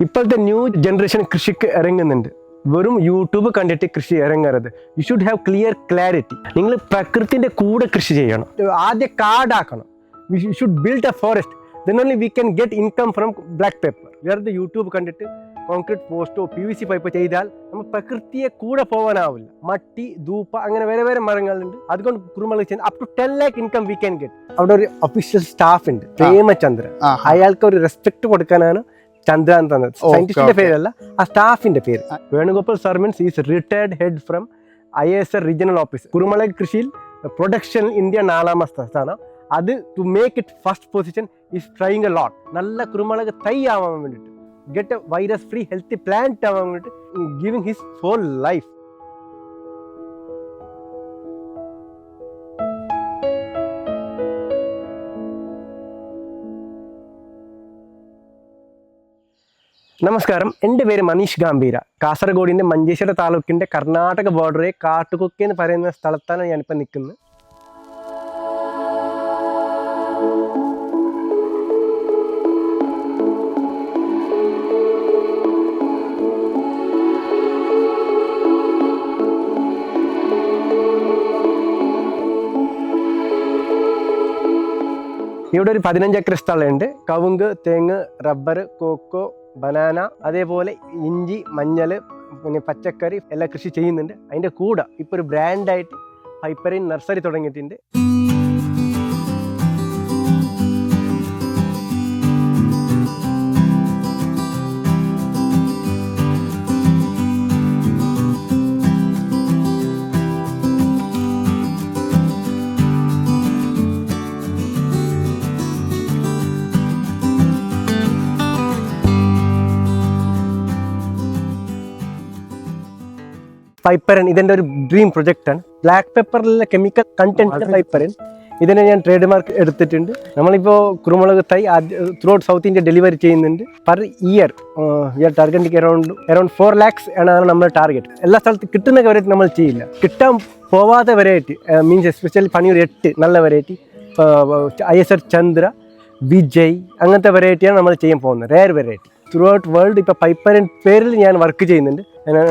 ഇപ്പോഴത്തെ new generation കൃഷിക്ക് ഇറങ്ങുന്നുണ്ട്. വെറും യൂട്യൂബ് കണ്ടിട്ട് കൃഷി ഇറങ്ങരുത്. You should have clear clarity. നിങ്ങൾ പ്രകൃതിൻ്റെ കൂടെ കൃഷി ചെയ്യണം. ആദ്യം കാടാക്കണം. You should build a forest. then only we can get income from black pepper. വെറുതെ യൂട്യൂബ് കണ്ടിട്ട് കോൺക്രീറ്റ് പോസ്റ്റോ PVC പൈപ്പ് ചെയ്താൽ നമ്മൾ പ്രകൃതിയെ കൂടെ പോകാനാവില്ല. മട്ടി, ധൂപ്പ അങ്ങനെ വേറെ വേറെ മരങ്ങളുണ്ട്. അതുകൊണ്ട് കുരുമുളക് ചെയ്യുന്നത് up to 10 lakh income we can get. അവിടെ ഒരു ഒഫീഷ്യൽ സ്റ്റാഫ് ഉണ്ട്, പ്രേമചന്ദ്ര. അയാൾക്ക് ഒരു റെസ്പെക്ട് കൊടുക്കാനാണ് ചന്ദ്ര എന്ന് തന്നത്. സയന്റിസ്റ്റിന്റെ പേരല്ല, ആ സ്റ്റാഫിന്റെ പേര്. Venugopal sir means is retired head from IASR regional office. കുരുമുളക് കൃഷിയിൽ പ്രൊഡക്ഷൻ ഇന്ത്യ 4ാം സ്ഥാനം. അത് to make it first position is trying a lot. നല്ല കുരുമുളക് തൈ ആവാൻ വേണ്ടിയിട്ട്, get a virus free healthy plant ആവാൻ വേണ്ടിയിട്ട്, ഗിവിംഗ് ഹിസ് ഹോൾ ലൈഫ്. നമസ്കാരം, എൻ്റെ പേര് മനീഷ് ഗാംഭീര. കാസർഗോഡിൻ്റെ മഞ്ചേശ്വര താലൂക്കിൻ്റെ കർണാടക ബോർഡറെ കാട്ടുകൊക്കെ എന്ന് പറയുന്ന സ്ഥലത്താണ് ഞാനിപ്പോൾ നിൽക്കുന്നത്. ഇവിടെ ഒരു 15 ഏക്കർ സ്ഥലമുണ്ട്. കവുങ്ങ്, തെങ്ങ്, റബ്ബർ, കോക്കോ, ബനാന, അതേപോലെ ഇഞ്ചി, മഞ്ഞൾ, പിന്നെ പച്ചക്കറി എല്ലാം കൃഷി ചെയ്യുന്നുണ്ട്. അതിൻ്റെ കൂടെ ഇപ്പോൾ ഒരു ബ്രാൻഡായിട്ട് പൈപ്പറിൻ നഴ്സറി തുടങ്ങിയിട്ടുണ്ട്. പൈപ്പറിൻ ഇതെൻ്റെ ഒരു ഡ്രീം പ്രൊജക്റ്റാണ്. ബ്ലാക്ക് പെപ്പറിലെ കെമിക്കൽ കണ്ടന്റ് പൈപ്പറിൻ, ഇതിനെ ഞാൻ ട്രേഡ് മാർക്ക് എടുത്തിട്ടുണ്ട്. നമ്മളിപ്പോൾ കുരുമുളക് തൈ throughout South India delivery ചെയ്യുന്നുണ്ട്. Per year we are targeting around 4 lakhs ആണ് നമ്മുടെ ടാർഗറ്റ്. എല്ലാ സ്ഥലത്തും കിട്ടുന്ന വെറൈറ്റി നമ്മൾ ചെയ്യില്ല. കിട്ടാൻ പോവാത്ത വെറൈറ്റി മീൻസ് എസ്പെഷ്യലി പണിയൂർ 8 നല്ല വെറൈറ്റി, ISR ചന്ദ്ര, വിജയ്, അങ്ങനത്തെ വെറൈറ്റിയാണ് നമ്മൾ ചെയ്യാൻ പോകുന്നത്. Rare variety through out world. ഇപ്പോൾ പൈപ്പറിൻ പേരിൽ ഞാൻ വർക്ക് ചെയ്യുന്നുണ്ട്.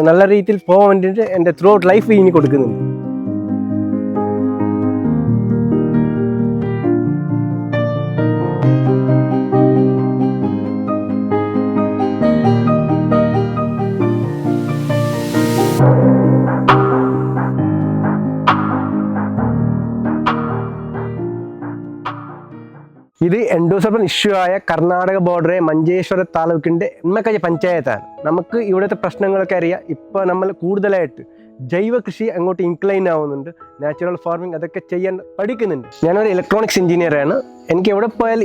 നല്ല രീതിയിൽ പോകാൻ വേണ്ടിയിട്ട് എൻ്റെ ത്രൂ ഔട്ട് ലൈഫ് ഇനി കൊടുക്കുന്നുണ്ട്. ഇത് എൻഡോസൾഫാൻ ഇഷ്യൂ ആയ കർണാടക ബോർഡറെ മഞ്ചേശ്വര താലൂക്കിൻ്റെ എമ്മക്കജ പഞ്ചായത്താണ്. നമുക്ക് ഇവിടുത്തെ പ്രശ്നങ്ങളൊക്കെ അറിയാം. ഇപ്പോൾ നമ്മൾ കൂടുതലായിട്ട് ജൈവ കൃഷി അങ്ങോട്ട് ഇൻക്ലൈൻ ആവുന്നുണ്ട്. നാച്ചുറൽ ഫാർമിംഗ് അതൊക്കെ ചെയ്യാൻ പഠിക്കുന്നുണ്ട്. ഞാനൊരു ഇലക്ട്രോണിക്സ് എഞ്ചിനീയറാണ്. എനിക്ക് എവിടെ പോയാൽ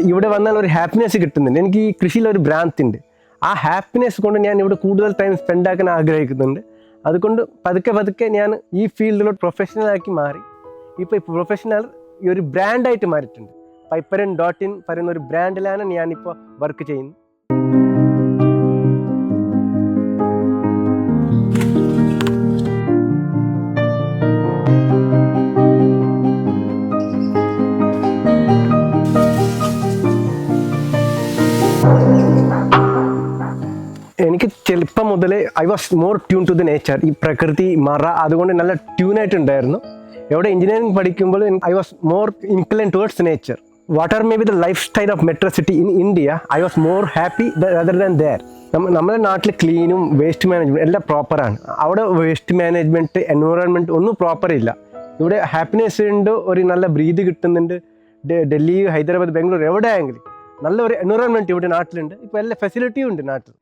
ഇവിടെ വന്നാൽ ഒരു ഹാപ്പിനെസ് കിട്ടുന്നുണ്ട്. എനിക്ക് ഈ കൃഷിയിലൊരു ഭ്രാന്തുണ്ട്. ആ ഹാപ്പിനെസ് കൊണ്ട് ഞാൻ ഇവിടെ കൂടുതൽ ടൈം സ്പെൻഡ് ആക്കാൻ ആഗ്രഹിക്കുന്നുണ്ട്. അതുകൊണ്ട് പതുക്കെ ഞാൻ ഈ ഫീൽഡിലോട്ട് പ്രൊഫഷണലാക്കി മാറി. ഇപ്പോൾ ഈ പ്രൊഫഷണൽ ഈ ഒരു ബ്രാൻഡായിട്ട് മാറിയിട്ടുണ്ട്. paiparin.in പറയുന്ന ഒരു ബ്രാൻഡിലാണ് ഞാനിപ്പോൾ വർക്ക് ചെയ്യുന്നത്. എനിക്ക് ചെറുപ്പം മുതലേ I was more tune to the nature. ഈ പ്രകൃതി, മറ, അതുകൊണ്ട് നല്ല ട്യൂണായിട്ടുണ്ടായിരുന്നു. എവിടെ എഞ്ചിനീയറിംഗ് പഠിക്കുമ്പോൾ I was more incline towards nature. Whatever may be the lifestyle of metro city in India, I was more happy rather than there. നമ്മുടെ നാട്ടിൽ ക്ലീനും വേസ്റ്റ് മാനേജ്മെൻറ്റ് എല്ലാം പ്രോപ്പറാണ്. അവിടെ വേസ്റ്റ് മാനേജ്മെൻറ്റ്, എൻവയോൺമെൻറ്റ് ഒന്നും പ്രോപ്പറില്ല. ഇവിടെ ഹാപ്പിനെസ് ഉണ്ട്, ഒരു നല്ല ബ്രീത് കിട്ടുന്നുണ്ട്. ഡൽഹി, ഹൈദരാബാദ്, ബാംഗ്ലൂർ എവിടെയായെങ്കിലും നല്ല ഒരു എൻവയോൺമെൻറ്റ് ഇവിടെ നാട്ടിലുണ്ട്. ഇപ്പോൾ എല്ലാ ഫെസിലിറ്റിയും ഉണ്ട് നാട്ടിൽ.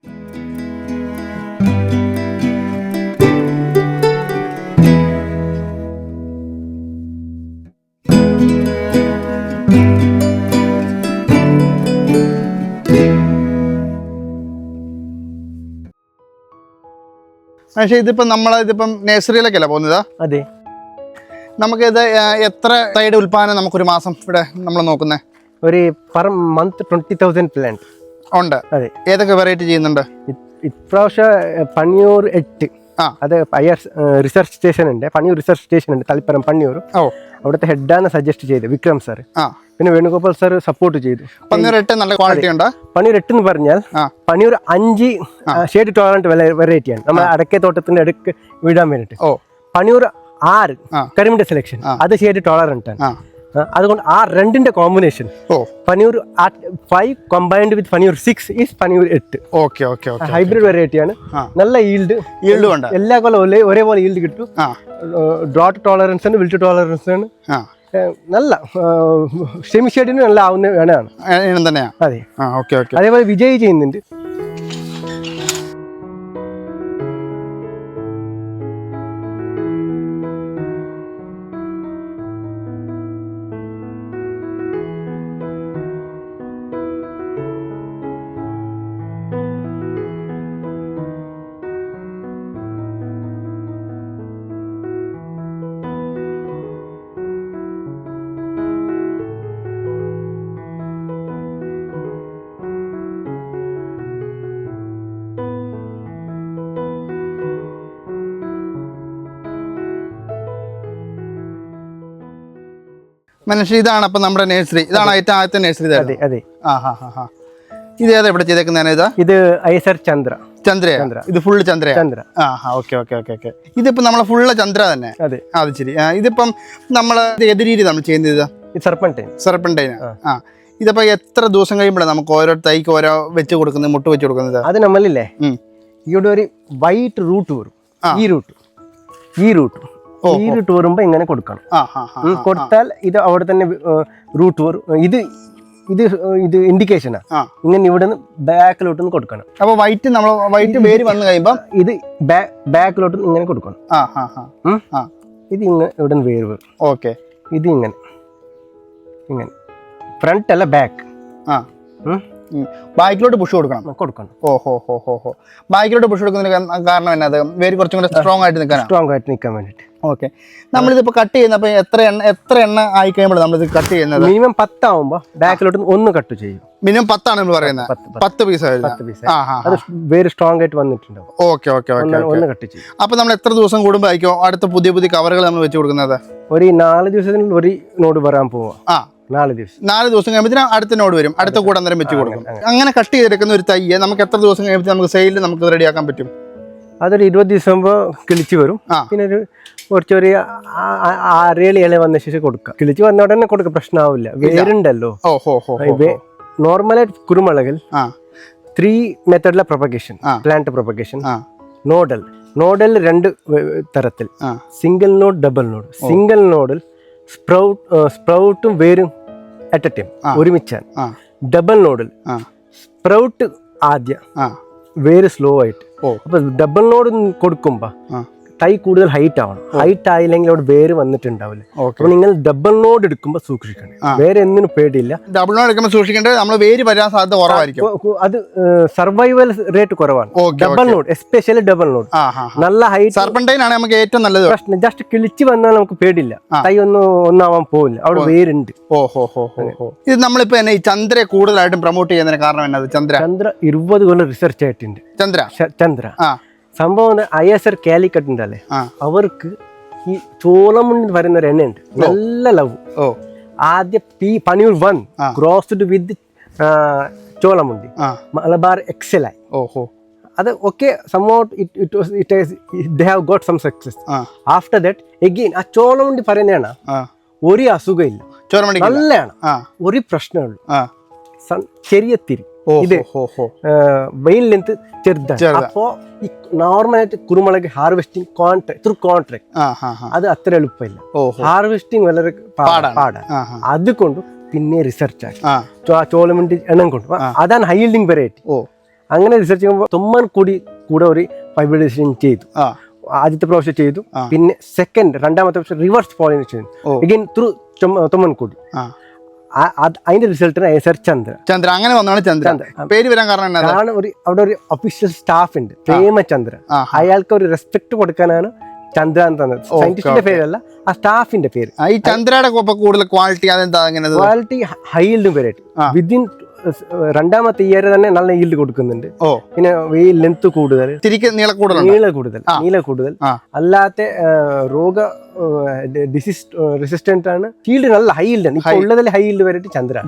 പക്ഷേ ഇതിപ്പം നഴ്സറിയിലേക്കല്ല പോകുന്നത്. അതെ. നമുക്കിത് എത്ര തൈയുടെ ഉൽപ്പാദനം നമുക്കൊരു മാസം ഇവിടെ നമ്മൾ നോക്കുന്നത്? ഒരു പെർ മന്ത് 20,000 പ്ലാന്റ് ഉണ്ട്. അതെ. ഏതൊക്കെ വെറൈറ്റി ചെയ്യുന്നുണ്ട്? ഇപ്രാവശ്യം പണിയൂർ 8 അത് റിസർച്ച് സ്റ്റേഷൻ ഉണ്ട്. പണിയൂർ റിസർച്ച് സ്റ്റേഷൻ ഉണ്ട്, തളിപ്പറം പണിയൂർ. അവിടുത്തെ ഹെഡാണ് സജസ്റ്റ് ചെയ്തത്, വിക്രം സാർ. പിന്നെ വേണുഗോപാൽ സാർ സപ്പോർട്ട് ചെയ്തു. പന്നിയൂർ 8 നല്ല ക്വാളിറ്റി ഉണ്ടോ? പണിയൂർ 8 എന്ന് പറഞ്ഞാൽ പണിയൂർ 5 ഷെയ്ഡ് ടോളറന്റ് വെറൈറ്റിയാണ് നമ്മൾ അടക്കത്തോട്ടത്തിന്റെ അടുക്ക് വിടാൻ വേണ്ടിട്ട്. പണിയൂർ 6 കരിമിന്റെ സെലക്ഷൻ അത് ഷെയ്ഡ് ടോളറന്റ് ആണ്. അതുകൊണ്ട് ആ രണ്ടിന്റെ combination Paniyur 5 combined with Paniyur 6 is Paniyur 8. Okay okay okay. Hybrid variety ആണ്. നല്ല ഈൽഡും ഉണ്ട്. എല്ലാ കൊല്ലം ഒരേപോലെ ഈൽഡ് കിട്ടും. ഡ്രോട്ട് ടോളറൻസ് ആണ്, വിൽറ്റ് ടോളറൻസ് ആണ്. നല്ല സെമി ഷെയ്ഡിന് നല്ല ആവുന്ന വേണമാണ്. അതെ. അതേപോലെ വിജയ് ചെയ്യുന്നുണ്ട്. മനുഷ്യ ഇതാണ് അപ്പൊ നമ്മുടെ നഴ്സറി. ഇതാണ് ഏറ്റവും ആദ്യത്തെ നഴ്സറി. അതെ അതെ. ഇത് ഏതാ ഇവിടെ ചെയ്തേക്കുന്നതാണ്? ഇത് ഐസർ ചന്ദ്ര. ഇത് full Chandra. Okay okay okay okay. ഇതിപ്പോ നമ്മളെ ഫുള്ള് ചന്ദ്ര തന്നെ. അതെ. അത് ശരി. ഇതിപ്പം നമ്മള് ഏത് രീതി നമ്മൾ ചെയ്യുന്നത്? സെർപ്പന്റൈൻ. ഇതിപ്പോ എത്ര ദിവസം കഴിയുമ്പോഴാണ് നമുക്ക് ഓരോ തൈക്ക് ഓരോ വെച്ച് കൊടുക്കുന്നത്, മുട്ട് വെച്ച് കൊടുക്കുന്നത്? അത് നമ്മളില്ലേ ഇവിടെ ഒരു വൈറ്റ് റൂട്ട് വരും. ഈ റൂട്ട് വരുമ്പോ ഇങ്ങനെ കൊടുക്കണം. കൊടുത്താൽ ഇത് അവിടെ തന്നെ റൂട്ട് വരും. ഇത് ഇൻഡിക്കേഷനാ. ഇങ്ങനെ ഇവിടെ നിന്ന് ബാക്കിലോട്ട് കൊടുക്കണം. അപ്പൊ വൈറ്റ് വേര് വന്നു കഴിയുമ്പോ ഇത് ബാക്കിലോട്ട് ഇങ്ങനെ കൊടുക്കണം. ഇത് ഇങ്ങനെ ഇവിടെ നിന്ന് വേര് വരും. ഓക്കെ. ഇത് ഇങ്ങനെ ഫ്രണ്ട് അല്ല ബാക്ക്. ബാക്കിലോട്ട് പുഷ് കൊടുക്കണം. ഓഹോ. ബാക്കിലോട്ട് പുഷ് കൊടുക്കുന്നതിന് കാരണം എന്നാ? വേര് കുറച്ചും കൂടെ സ്ട്രോങ് ആയിട്ട് നിൽക്കാൻ വേണ്ടിട്ട്. ഓക്കെ. നമ്മളിതിപ്പോ കട്ട് ചെയ്യുന്നപ്പോ എത്ര എണ്ണ ആയി കഴിയുമ്പോൾ നമ്മളിത് കട്ട് ചെയ്യുന്നത്? മിനിമം 10 ആവുമ്പോ ബാക്കിലോട്ട് ഒന്ന് കട്ട് ചെയ്യും. മിനിമം 10 ആണ് നമ്മൾ പറയുന്നത്. 10 പീസ് അത് വേര് സ്ട്രോങ് ആയിട്ട് വന്നിട്ടുണ്ടാവും. Okay okay okay. ഒന്ന് കട്ട് ചെയ്യും. അപ്പൊ നമ്മൾ എത്ര ദിവസം കൂടുമ്പോ ആയിരിക്കും അടുത്ത പുതിയ കവറുകൾ നമ്മൾ വെച്ച് കൊടുക്കുന്നത്? ഒരു 4 ദിവസത്തിനുള്ളിൽ ഒരു നോട് വരാൻ പോവാ. 4 ദിവസം കഴിയുമ്പോൾ അടുത്ത നോട് വരും. അടുത്ത കൂടെ അന്നേരം വെച്ച് കൊടുക്കും. അങ്ങനെ കട്ട് ചെയ്തെടുക്കുന്ന ഒരു തയ്യെ നമുക്ക് എത്ര ദിവസം കഴിയുമ്പോൾ നമുക്ക് സെയിലിൽ നമുക്ക് റെഡിയാക്കാൻ പറ്റും? അതൊരു 20 ദിവസം കിളിച്ച് വരും. പിന്നെ ഒരു കുറച്ചൊരു 6-7 ഇല വന്ന ശേഷം കൊടുക്കാം. കിളിച്ച് വന്ന ഉടനെ കൊടുക്കാം, പ്രശ്നമാവില്ല. വേരുണ്ടല്ലോ. നോർമലായിട്ട് കുരുമുളകിൽ 3 മെത്തേഡിലെ പ്രൊപ്പഗേഷൻ. Plant propagation. നോഡൽ 2 തരത്തിൽ. Single node, double node. Single നോഡിൽ സ്പ്രൗട്ടും വേരും അറ്റ് എ ടൈം ഒരുമിച്ചാണ്. ഡബിൾ നോഡിൽ സ്പ്രൗട്ട് ആദ്യം, വേര് സ്ലോ ആയിട്ട്. അപ്പൊ ഡബിൾ നോഡ് കൊടുക്കുമ്പോ തൈ കൂടുതൽ ഹൈറ്റ് ആവണം. ഹൈറ്റ് ആയില്ലെങ്കിൽ അവിടെ വേര് വന്നിട്ടുണ്ടാവില്ല. അപ്പൊ നിങ്ങൾ ഡബിൾ നോഡ് എടുക്കുമ്പോൾ സൂക്ഷിക്കണം. വേറെ എന്തിനും പേടിയില്ല. ഡബിൾ നോഡ് എടുക്കുമ്പോൾ സൂക്ഷിക്കേണ്ടത് നമ്മൾ വേര് വരാൻ സാധ്യത കുറവായിരിക്കും. അത് സർവൈവൽ റേറ്റ് കുറവാണ്. Double node, especially double node. നല്ല ഹൈറ്റ് സെർപ്പന്റൈൻ ആണ് നമുക്ക് ഏറ്റവും നല്ലത്. പ്രശ്നം ജസ്റ്റ് കിളിച്ച് വന്നാൽ നമുക്ക് പേടില്ല. തൈ ഒന്നാവാൻ പോവില്ല, അവിടെ വേരുണ്ട്. ഇത് നമ്മളിപ്പോ ഈ ചന്ദ്രയെ കൂടുതലായിട്ടും പ്രൊമോട്ട് ചെയ്യുന്നതിന് കാരണം എന്നത്? ചന്ദ്ര 20 കൊല്ലം റിസർച്ച് ആയിട്ടുണ്ട്. ചന്ദ്ര സംഭവം ISR കാലിക്കറ്റ് ഉണ്ടല്ലേ, അവർക്ക് ഈ ചോളമുണ്ട് വരുന്ന ഒരു എണ്ണയുണ്ട്, നല്ല ലവ്. ആദ്യം പനിയൂർ 1 ക്രോസ്ഡ് വിത്ത് ചോളമുണ്ടി, മലബാർ എക്സലായി. അത് okay, they have got some success. After that again ആ ചോളമുണ്ടി പറയുന്നതാണ് ഒരു അസുഖമില്ല, നല്ലതാണ്, ഒരു പ്രശ്നമുള്ളൂ, ചെറിയ തിരി. ഇത് വെയിൽ ലെങ്ത് ചെറുതാണ്. അപ്പോ ഈ നോർമലായിട്ട് കുരുമുളക് ഹാർവെസ്റ്റിംഗ് ത്രൂ കോൺട്രാക്ട് അത് അത്ര എളുപ്പമില്ല. ഹാർവെസ്റ്റിംഗ് വളരെ പാടാണ്. അതുകൊണ്ട് പിന്നെ റിസർച്ച് ആക്കി ചോളമുണ്ടി എണ്ണം കൊണ്ട് അതാണ് ഹൈൽഡിംഗ് വെറൈറ്റി. അങ്ങനെ റിസർച്ച് ചെയ്യുമ്പോൾ 9 കൂടെ ഒരു ഫൈബ്രിഡൈസേഷൻ ചെയ്തു. ആദ്യത്തെ പ്രാവശ്യം ചെയ്തു. പിന്നെ രണ്ടാമത്തെ പ്രാവശ്യം റിവേഴ്സ് പോളിനേഷൻ അഗൈൻ ത്രൂ 9 കൂടി. അതിന്റെ റിസൾട്ട് ഐസർ ചന്ദ്ര. അങ്ങനെ വന്നാണ് ചന്ദ്ര പേര് വരാൻ കാരണം അവിടെ ഒരു ഒഫീഷ്യൽ സ്റ്റാഫ് ഉണ്ട്, പ്രേമചന്ദ്ര. അയാൾക്ക് ഒരു റെസ്പെക്ട് കൊടുക്കാനാണ് ചന്ദ്ര എന്ന് തന്നത്. സയന്റിസ്റ്റിന്റെ പേരല്ല, ആ സ്റ്റാഫിന്റെ പേര്. ഈ ചന്ദ്രയുടെ കൂടുതൽ ക്വാളിറ്റി ഹൈൽഡ് വെറൈറ്റി. വിത്തിൻ രണ്ടാമത്തെ ഇയർ തന്നെ നല്ല ഈൽഡ് കൊടുക്കുന്നുണ്ട്. പിന്നെ ലെങ്ത് കൂടുതൽ, നീള കൂടുതൽ അല്ലാത്ത രോഗ ഡിസീസ് റെസിസ്റ്റന്റ് ആണ്. ഫീൽഡ് നല്ല ഹൈ ഈൽഡ് ആണ്. ഇപ്പൊ ഉള്ളതിൽ ഹൈ ഈൽഡ് വരെ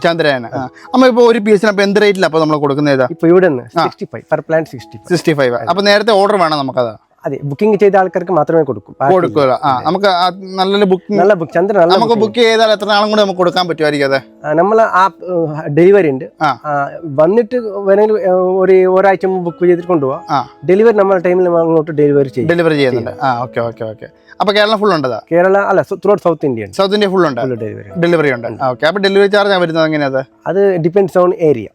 ചന്ദ്രയാണ്. അമ്മ ഇപ്പൊ ഒരു പീസിന് അപ്പൊ എന്ത് റേറ്റിലാണ് അപ്പൊ നമ്മൾ കൊടുക്കുന്നത്? ഇപ്പൊ ഇവിടെ 65 പെർ പ്ലാന്റ് 65. അപ്പൊ നേരത്തെ ഓർഡർ വേണം നമുക്കത്? അതെ, ബുക്കിംഗ് ചെയ്ത ആൾക്കാർക്ക് മാത്രമേ കൊടുക്കൂല. നമുക്ക് നല്ല ബുക്ക് ചന്ദ്രൻ നമുക്ക് ബുക്ക് ചെയ്താൽ എത്ര നാളും കൂടെ നമുക്ക് കൊടുക്കാൻ പറ്റുമായിരിക്കും? അതെ, നമ്മൾ ആ ഡെലിവറി ഉണ്ട്. വന്നിട്ട് വേണമെങ്കിൽ ഒരാഴ്ച ബുക്ക് ചെയ്തിട്ട് കൊണ്ടുപോകാം. ഡെലിവറി നമ്മുടെ ടൈമിൽ അങ്ങോട്ട് ഡെലിവറി ചെയ്യുന്നുണ്ട്. ഓക്കെ. അപ്പൊ കേരളം ഫുൾ ഉണ്ടോ? കേരള അല്ല, ത്രൂഔട്ട് സൗത്ത് ഇന്ത്യ ഫുൾ ഉണ്ട്, ഡെലിവറി ഉണ്ട്. ഓക്കെ. അപ്പൊ ഡെലിവറി ചാർജ് വരുന്നത് എങ്ങനെയാ? അത് ഡിപെൻഡ്സ് ഓൺ ഏരിയ.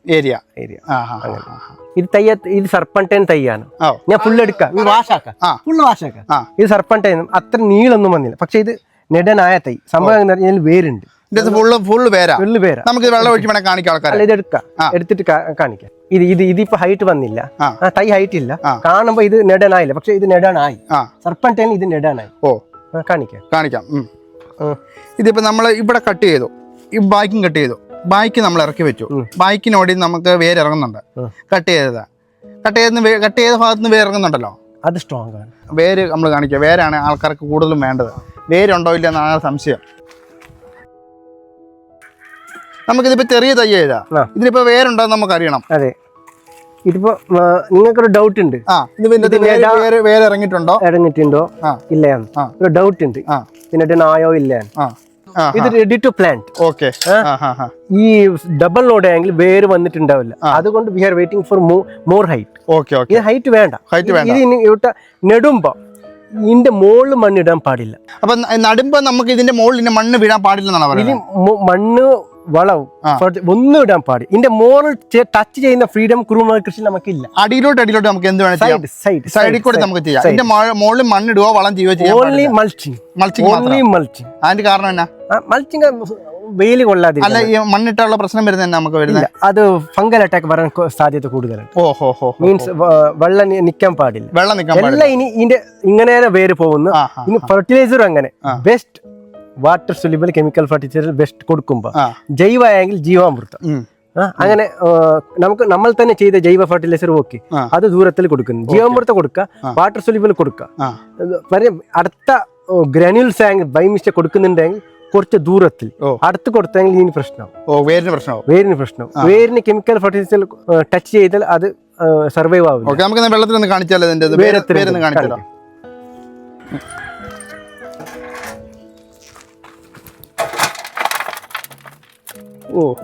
ഇത് സർപ്പൻടൈൻ തൈയാണ്. ഞാൻ ഫുൾ എടുക്കാം, ഫുൾ വാഷാക്കാം. ഇത് സർപ്പൻടൈൻ അത്ര നീളൊന്നും വന്നില്ല, പക്ഷെ ഇത് നെടനായ തൈ. സംഭവം എന്ന് പറഞ്ഞാൽ വേരുണ്ട്. നമുക്ക് വെള്ളം ഒഴിച്ച് വേണം കാണിക്കാം ആൾക്കാർ. ഇത് എടുത്തിട്ട് കാണിക്കാം. ഇതിപ്പോ ഹൈറ്റ് വന്നില്ല, തൈ ഹൈറ്റ് ഇല്ല. കാണുമ്പോ ഇത് നെടനായില്ല, പക്ഷെ ഇത് നെടനായി. സർപ്പൻടൈൻ ഇത് നെടനായി. കാണിക്കാം. ഇതിപ്പോ നമ്മള് ഇവിടെ കട്ട് ചെയ്തു, ഈ ബാക്കിങ് കട്ട് ചെയ്തു, ബാക്കി നമ്മൾ ഇറക്കി വെച്ചു. ബാക്കിനോടി നമുക്ക് വേര് ഇറങ്ങുന്നുണ്ട്. കട്ട് ചെയ്ത ഭാഗത്ത് നിന്ന് വേര് ഇറങ്ങുന്നുണ്ടല്ലോ, അത് സ്ട്രോങ് ആണ്. വേര് നമ്മൾ കാണിക്കുക. വേരാണ് ആൾക്കാർക്ക് കൂടുതലും വേണ്ടത്. വേരുണ്ടോ ഇല്ല എന്നാണ് സംശയം. നമുക്കിതിപ്പോ ചെറിയ തൈ ചെയ്താ ഇതിനിപ്പോ വേരുണ്ടോ നമുക്ക് അറിയണം. അതെ, ഇതിപ്പോ നിങ്ങൾക്കൊരു ഡൗട്ട് ഉണ്ട്, വേര് ഇറങ്ങിയിട്ടുണ്ടോ ഇല്ല, ഒരു ഡൗട്ട് ഉണ്ട്, ഇതിന്റെ നായോ ഇല്ല. ഇത് റെഡി ടു പ്ലാന്റ്. ഓക്കെ. ഈ ഡബിൾ നോഡ് ആയെങ്കിൽ വേര് വന്നിട്ടുണ്ടാവില്ല. അതുകൊണ്ട് we are waiting for more height. ഇത് ഹൈറ്റ് വേണ്ട. ഇത് നെടുമ്പോ ഇതിന്റെ മുകളിൽ മണ്ണിടാൻ പാടില്ല. അപ്പൊ നടുമ്പോ നമുക്ക് ഇതിന്റെ മുകളിൽ മണ്ണ് വീഴാൻ പാടില്ല. ഇത് മണ്ണ് വളവും ഒന്നും ഇടാൻ പാടില്ല. ഇതിന്റെ മോളിൽ ടച്ച് ചെയ്യുന്ന ഫ്രീഡം കുരുമുളക് കൃഷി നമുക്കില്ല. അടിയിലോട്ട് നമുക്ക് എന്ത് വേണം, സൈഡിൽ കൂടെ നമുക്ക് ചെയ്യാം. ഇതിന്റെ മുകളിൽ മണ്ണിടുവോ വളം ചെയ്യുകയോ ഓൺലി മൾച്ചിങ്. അതിന്റെ കാരണം എന്നാ? മൾച്ചിങ് വെയിൽ കൊള്ളാതെ. അല്ല, ഈ മണ്ണിട്ടുള്ള പ്രശ്നം വരുന്നത് നമുക്ക് വരുന്നത് അത് ഫംഗൽ അറ്റാക്ക് വരാൻ സാധ്യത കൂടുതലാണ്. മീൻസ് വെള്ളം നിൽക്കാൻ പാടില്ല. എല്ലാം ഇനി ഇതിന്റെ ഇങ്ങനെ വേര് പോകുന്നു. ഇനി ഫെർട്ടിലൈസർ അങ്ങനെ best water soluble chemical fertiliser best കൊടുക്കുമ്പോ ജൈവ ആയെങ്കിൽ ജീവാമൃതം. അങ്ങനെ നമ്മൾ തന്നെ ചെയ്ത ജൈവ ഫെർട്ടിലൈസർ ഓക്കെ, അത് ദൂരത്തിൽ കൊടുക്കുന്നു. ജീവാമൃതം കൊടുക്കുക, വാട്ടർ സൊല്യൂബിൾ കൊടുക്കുക. അടുത്ത ഗ്രാനുൽസ് ആയെങ്കിൽ ബൈ മിസ്റ്റേക്ക് കൊടുക്കുന്നുണ്ടെങ്കിൽ കുറച്ച് ദൂരത്തിൽ അടുത്ത് കൊടുത്തെങ്കിൽ ഇതിന് പ്രശ്നമാവും. വേരിന് പ്രശ്നം. വേരിന് കെമിക്കൽ ഫെർട്ടിലൈസർ ടച്ച് ചെയ്താൽ അത് സർവൈവ് ആവും. നമുക്ക് വെള്ളത്തിൽ ഒന്ന് കാണിച്ചാലോ?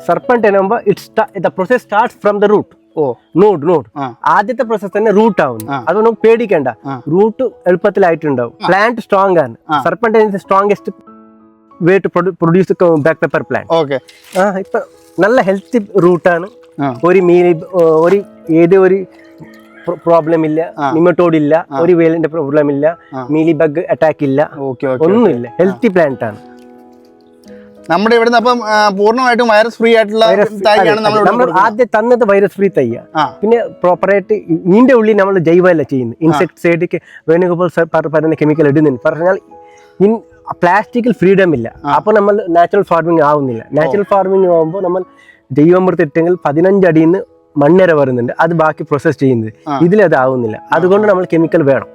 സർപ്പൻടൈൻ ആകുമ്പോ the process starts from the root. Node ആദ്യത്തെ പ്രോസസ് തന്നെ റൂട്ട് ആവുന്നു. അതൊന്നും പേടിക്കണ്ട, റൂട്ട് എളുപ്പത്തിലായിട്ടുണ്ടാവും. പ്ലാന്റ് സ്ട്രോങ് ആണ്. Serpentine is strongest way to produce black pepper plant. ഇപ്പൊ നല്ല ഹെൽത്തി റൂട്ടാണ്. ഒരു പ്രോബ്ലം ഇല്ല, നിമറ്റോഡ് ഇല്ല, ഒരു വേലിന്റെ പ്രോബ്ലം ഇല്ല, മീലി ബഗ് അറ്റാക്ക് ഇല്ല, ഒന്നുമില്ല. ഹെൽത്തി പ്ലാന്റ് ആണ് നമ്മുടെ ഇവിടുന്ന്. അപ്പം പൂർണ്ണമായിട്ടും വൈറസ് ഫ്രീ ആയിട്ടുള്ള നമ്മൾ ആദ്യം തന്നത് വൈറസ് ഫ്രീ തയ്യ. പിന്നെ പ്രോപ്പറായിട്ട് ഇതിന്റെ ഉള്ളിൽ നമ്മൾ ജൈവമല്ല ചെയ്യുന്നത്. ഇൻസെക്ടിസൈഡ് വേണുഗോപാൽ പറയുന്ന കെമിക്കൽ ഇടുന്നുണ്ട്. പറഞ്ഞാൽ പ്ലാസ്റ്റിക്കിൽ ഫ്രീഡം ഇല്ല. അപ്പൊ നമ്മൾ നാച്ചുറൽ ഫാർമിംഗ് ആവുന്നില്ല. നാച്ചുറൽ ഫാർമിംഗ് ആകുമ്പോൾ നമ്മൾ ജൈവാമൃതം ഇട്ടെങ്കിൽ 15 അടിയിൽ നിന്ന് മണ്ണിര വരുന്നുണ്ട്. അത് ബാക്കി പ്രോസസ് ചെയ്യുന്നത്. ഇതിലത് ആവുന്നില്ല. അതുകൊണ്ട് നമ്മൾ കെമിക്കൽ വേണം.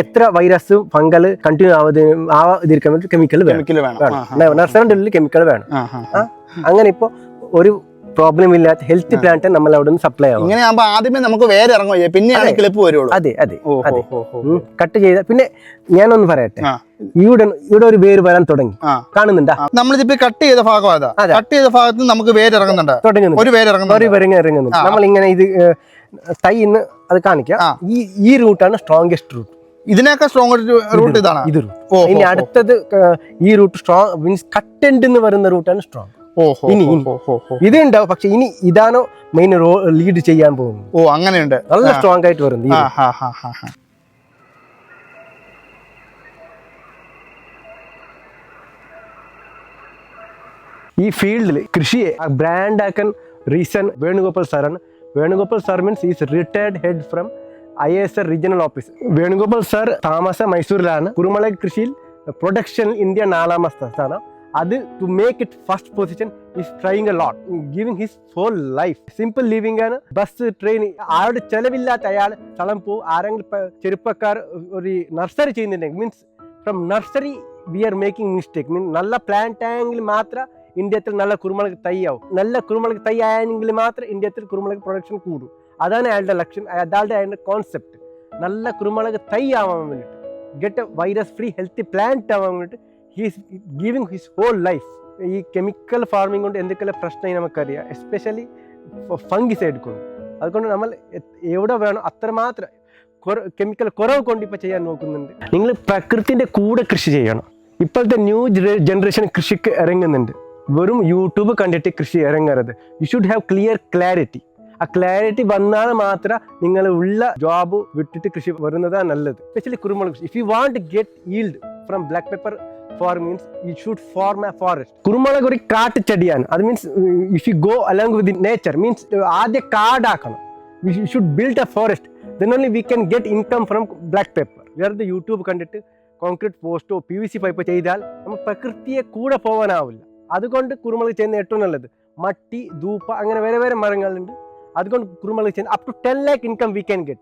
എത്ര വൈറസ് ഫംഗൽ കണ്ടിന്യൂ ആവാതിരിക്കാൻ വേണ്ടി കെമിക്കൽ വേണം. നഴ്സറിന്റെ ഉള്ളിൽ കെമിക്കൽ വേണം. അങ്ങനെ ഇപ്പൊ ഒരു പ്രോബ്ലം ഇല്ലാത്ത ഹെൽത്തി പ്ലാന്റ് നമ്മൾ അവിടെ നിന്ന് സപ്ലൈ ആവും. ഇങ്ങനെ ആകുമ്പോൾ ആദ്യമേ നമുക്ക് വേറെ ഇറങ്ങുമോ, പിന്നെയാണ് ക്ലിപ്പ് വരുള്ളൂ. അതെ. കട്ട് ചെയ്ത പിന്നെ ഞാനൊന്ന് പറയട്ടെ, ഇവിടെ ഒരു വേര് വരാൻ തുടങ്ങി. കാണുന്നുണ്ടാ? നമ്മളിപ്പോ കട്ട് ചെയ്ത ഭാഗം, കട്ട് ചെയ്ത ഭാഗത്ത് നമുക്ക് വേര് ഇറങ്ങുന്നുണ്ട്. ഒരു വേര് ഇറങ്ങുന്നുണ്ട്. നമ്മൾ ഇങ്ങനെ ഇത് തൈ ഇന്ന് അത് കാണിക്കാം. ഈ റൂട്ടാണ് സ്ട്രോങ്ഗസ്റ്റ് റൂട്ട്. ഇതിനൊക്കെ സ്ട്രോങ് റൂട്ട് ഇതാണ്. ഇനി അടുത്തത് ഈ റൂട്ട് സ്ട്രോങ് മീൻസ് കട്ടൻഡ് എന്ന് പറയുന്ന റൂട്ടാണ് സ്ട്രോങ്. ഇത് ഉണ്ടാവും, പക്ഷെ ഇനി ഇതാണോ മെയിൻ ലീഡ് ചെയ്യാൻ പോകുന്നത്. അങ്ങനെയുണ്ട്. നല്ല സ്ട്രോങ് ആയിട്ട് വരുന്നത്. ഈ ഫീൽഡിൽ കൃഷിയെ ബ്രാൻഡ് ആക്കാൻ റീസൺ വേണുഗോപാൽ സാറാണ്. Venugopal sir means is retired head from IASR regional office. Venugopal sir താമസ മൈസൂരിലാണ്. കുരുമുളക് കൃഷിയിൽ പ്രൊഡക്ഷൻ ഇന്ത്യ 4ാം സ്ഥാനം. അത് to make it first position is trying a lot, giving his whole life. Simple living ആണ്. ബസ് ട്രെയിൻ ആരുടെ ചെലവില്ലാത്ത അയാൾ സ്ഥലം പോകും. ആരെങ്കിലും ചെറുപ്പക്കാർ ഒരു നഴ്സറി ചെയ്യുന്നുണ്ടെങ്കിൽ means from nursery we are making mistake. Means നല്ല പ്ലാന്റ് ആയെങ്കിൽ മാത്രം ഇന്ത്യത്തിൽ നല്ല കുരുമുളക് തൈയാവും. നല്ല കുരുമുളക് തൈ ആയെങ്കിൽ മാത്രം ഇന്ത്യത്തിൽ കുരുമുളക് പ്രൊഡക്ഷൻ കൂടും. അതാണ് അയാളുടെ ലക്ഷ്യം, അയാളുടെ കോൺസെപ്റ്റ്. നല്ല കുരുമുളക് തൈ ആവാൻ വേണ്ടിയിട്ട്, get a virus free healthy plant ആവാൻ വേണ്ടിയിട്ട് he's giving his whole life. ഈ കെമിക്കൽ ഫാർമിംഗ് കൊണ്ട് എന്തൊക്കെയുള്ള പ്രശ്നം നമുക്കറിയാം, എസ്പെഷ്യലി ഫംഗിസൈഡ് കൊണ്ട്. അതുകൊണ്ട് നമ്മൾ എവിടെ വേണം അത്രമാത്രം കെമിക്കൽ കുറവ് കൊണ്ട് ഇപ്പോൾ ചെയ്യാൻ നോക്കുന്നുണ്ട്. നിങ്ങൾ പ്രകൃതിൻ്റെ കൂടെ കൃഷി ചെയ്യണം. ഇപ്പോഴത്തെ ന്യൂ ജനറേഷൻ കൃഷിക്ക് ഇറങ്ങുന്നുണ്ട്. വെറും യൂട്യൂബ് കണ്ടിട്ട് കൃഷി ഇറങ്ങരുത്. You should have clear clarity. ആ ക്ലാരിറ്റി വന്നാൽ മാത്രം നിങ്ങൾ ഉള്ള ജോബ് വിട്ടിട്ട് കൃഷി വരുന്നതാണ് നല്ലത്. എസ്പെഷ്യലി കുരുമുളക് കൃഷി. If you want to get yield from black pepper farm means you should form a forest. കുരുമുളക് ഒരു കാട്ടുചെടിയാണ്. അത് means if you go along with nature means ആദ്യം കാടാക്കണം. We should build a forest, then only we can get income from black pepper. വെറുതെ YouTube കണ്ടിട്ട് concrete പോസ്റ്റോ PVC pipe ചെയ്താൽ നമ്മൾ പ്രകൃതിയെ കൂടെ പോകാനാവില്ല. അതുകൊണ്ട് കുരുമുളക് ചെയ്യുന്ന ഏറ്റവും നല്ലത് മട്ടി, ധൂപ്പ അങ്ങനെ വേറെ വേറെ മരങ്ങളുണ്ട്. അതുകൊണ്ട് കുരുമുളക് ചെയ്യുന്ന up to 10 lakh income we can get.